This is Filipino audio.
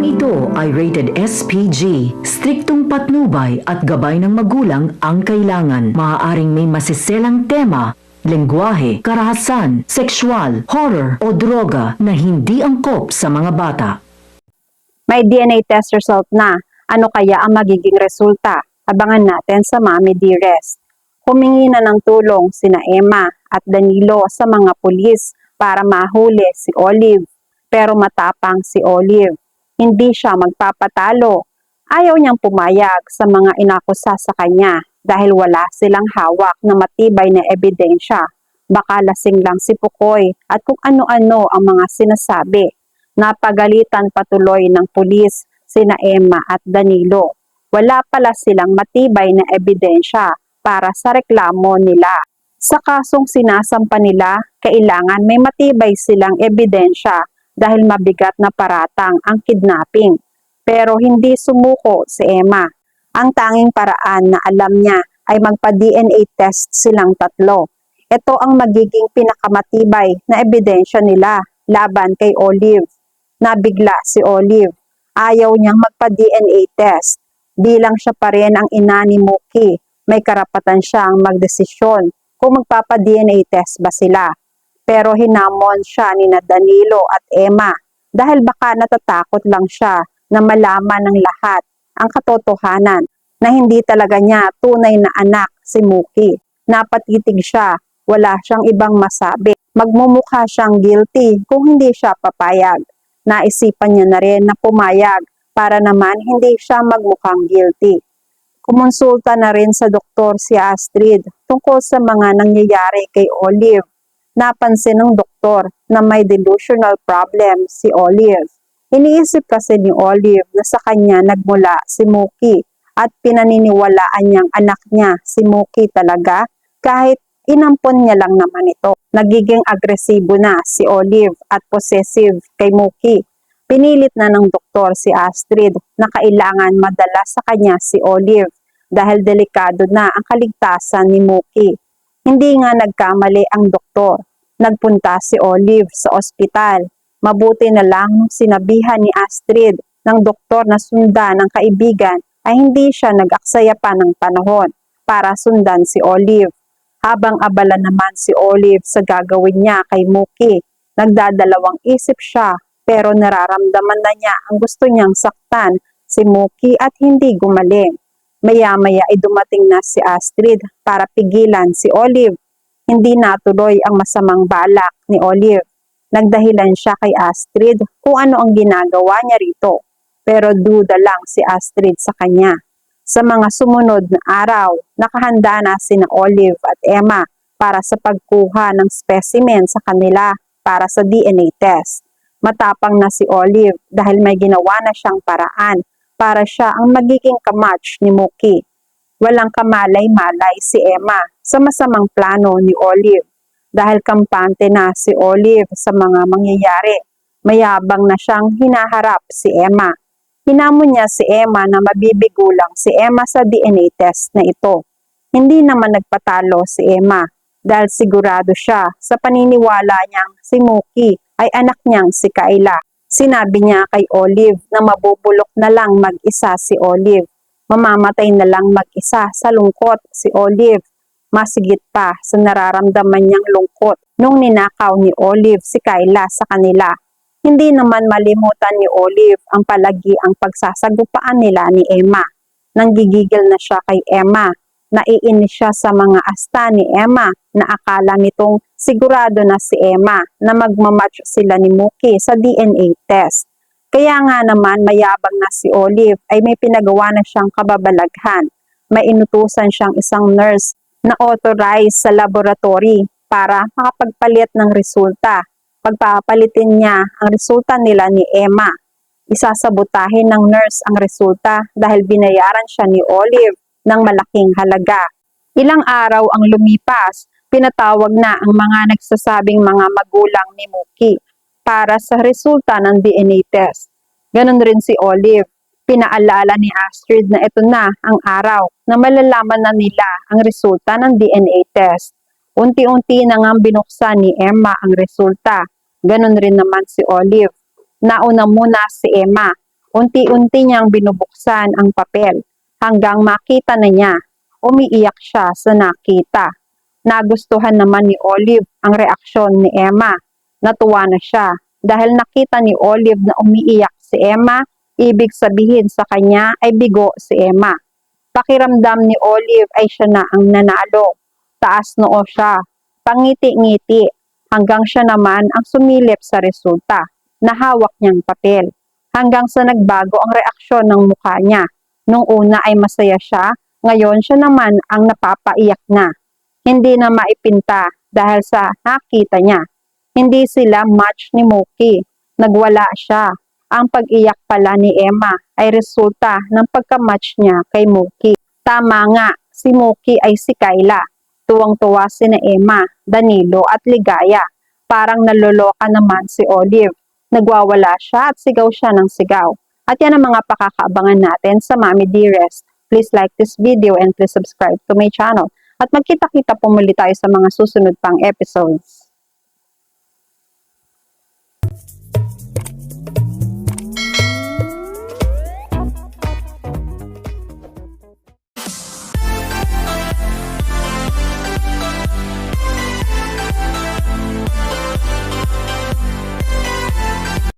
Ito ay rated SPG. Striktong patnubay at gabay ng magulang ang kailangan. Maaaring may masiselang tema, lengguwahe, karahasan, sexual, horror o droga na hindi angkop sa mga bata. May DNA test result na. Ano kaya ang magiging resulta? Abangan natin sa Mommy Dearest. Humingi na ng tulong sina Emma at Danilo sa mga pulis para mahuli si Olive. Pero matapang si Olive. Hindi siya magpapatalo. Ayaw niyang pumayag sa mga inakusa sa kanya dahil wala silang hawak na matibay na ebidensya. Baka lasing lang si Pukoy at kung ano-ano ang mga sinasabi. Napagalitan patuloy ng pulis sina Emma at Danilo. Wala pala silang matibay na ebidensya para sa reklamo nila. Sa kasong sinasampa nila, kailangan may matibay silang ebidensya dahil mabigat na paratang ang kidnapping. Pero hindi sumuko si Emma. Ang tanging paraan na alam niya ay magpa-DNA test silang tatlo. Ito ang magiging pinakamatibay na ebidensya nila laban kay Olive. Nabigla si Olive. Ayaw niyang magpa-DNA test. Bilang siya pa rin ang ina ni Mookie, may karapatan siyang magdesisyon kung magpapa-DNA test ba sila. Pero hinamon siya ni Danilo at Emma dahil baka natatakot lang siya na malaman ng lahat ang katotohanan na hindi talaga niya tunay na anak si Mookie. Napatitig siya, wala siyang ibang masabi. Magmumukha siyang guilty kung hindi siya papayag. Naisipan niya na rin na pumayag para naman hindi siya magmukhang guilty. Kumonsulta na rin sa doktor si Astrid tungkol sa mga nangyayari kay Olive. Napansin ng doktor na may delusional problem si Olive. Iniisip kasi ni Olive na sa kanya nagmula si Mookie at pinaniniwalaan niyang anak niya si Mookie talaga kahit inampon niya lang naman ito. Nagiging agresibo na si Olive at possessive kay Mookie. Pinilit na ng doktor si Astrid na kailangan madala sa kanya si Olive dahil delikado na ang kaligtasan ni Mookie. Hindi nga nagkamali ang doktor. Nagpunta si Olive sa ospital. Mabuti na lang nung sinabihan ni Astrid ng doktor na sundan ng kaibigan ay hindi siya nag-aksaya pa ng panahon para sundan si Olive. Habang abala naman si Olive sa gagawin niya kay Mookie, nagdadalawang isip siya pero nararamdaman na niya ang gusto niyang saktan si Mookie at hindi gumaling. Maya-maya ay dumating na si Astrid para pigilan si Olive. Hindi natuloy ang masamang balak ni Olive. Nagdahilan siya kay Astrid kung ano ang ginagawa niya rito. Pero duda lang si Astrid sa kanya. Sa mga sumunod na araw, nakahanda na sina Olive at Emma para sa pagkuha ng specimen sa kanila para sa DNA test. Matapang na si Olive dahil may ginawa na siyang paraan para siya ang magiging kamatch ni Mookie. Walang kamalay-malay si Emma sa masamang plano ni Olive. Dahil kampante na si Olive sa mga mangyayari, mayabang na siyang hinaharap si Emma. Hinamon niya si Emma na mabibigo lang si Emma sa DNA test na ito. Hindi naman nagpatalo si Emma dahil sigurado siya sa paniniwala niyang si Mookie ay anak niyang si Kayla. Sinabi niya kay Olive na mabubulok na lang mag-isa si Olive. Mamamatay na lang mag-isa sa lungkot si Olive. Masigit pa sa nararamdaman niyang lungkot nung ninakaw ni Olive si Kayla sa kanila. Hindi naman malimutan ni Olive ang palagiang pagsasagupaan nila ni Emma. Nanggigigil na siya kay Emma. Naiinis siya sa mga asta ni Emma na akala nitong sigurado na si Emma na magmamatch sila ni Mookie sa DNA test. Kaya nga naman mayabang na si Olive ay may pinagawa na siyang kababalaghan. May inutusan siyang isang nurse na authorized sa laboratory para makapagpalit ng resulta. Pagpapalitin niya ang resulta nila ni Emma. Isasabotahin ng nurse ang resulta dahil binayaran siya ni Olive ng malaking halaga. Ilang araw ang lumipas, pinatawag na ang mga nagsasabing mga magulang ni Mookie para sa resulta ng DNA test. Ganon rin si Olive. Pinaalala ni Astrid na ito na ang araw na malalaman na nila ang resulta ng DNA test. Unti-unti na ngang binuksan ni Emma ang resulta. Ganon rin naman si Olive. Nauna muna si Emma. Unti-unti niyang binubuksan ang papel hanggang makita na niya. Umiiyak siya sa nakita. Nagustuhan naman ni Olive ang reaksyon ni Emma. Natuwa na siya dahil nakita ni Olive na umiiyak si Emma, ibig sabihin sa kanya ay bigo si Emma. Pakiramdam ni Olive ay siya na ang nanalo. Taas noo siya, pangiti-ngiti, hanggang siya naman ang sumilip sa resulta na hawak niyang papel. Hanggang sa nagbago ang reaksyon ng mukha niya. Nung una ay masaya siya, ngayon siya naman ang napapaiyak na. Hindi na maipinta dahil sa nakita niya. Hindi sila match ni Mookie. Nagwala siya. Ang pag-iyak pala ni Emma ay resulta ng pagka-match niya kay Mookie. Tama nga, si Mookie ay si Kyla. Tuwang-tuwa sina Emma, Danilo at Ligaya. Parang naloloka naman si Olive. Nagwawala siya at sigaw siya ng sigaw. At yan ang mga pakakaabangan natin sa Mommy Dearest. Please like this video and please subscribe to my channel. At magkita-kita po muli tayo sa mga susunod pang episodes.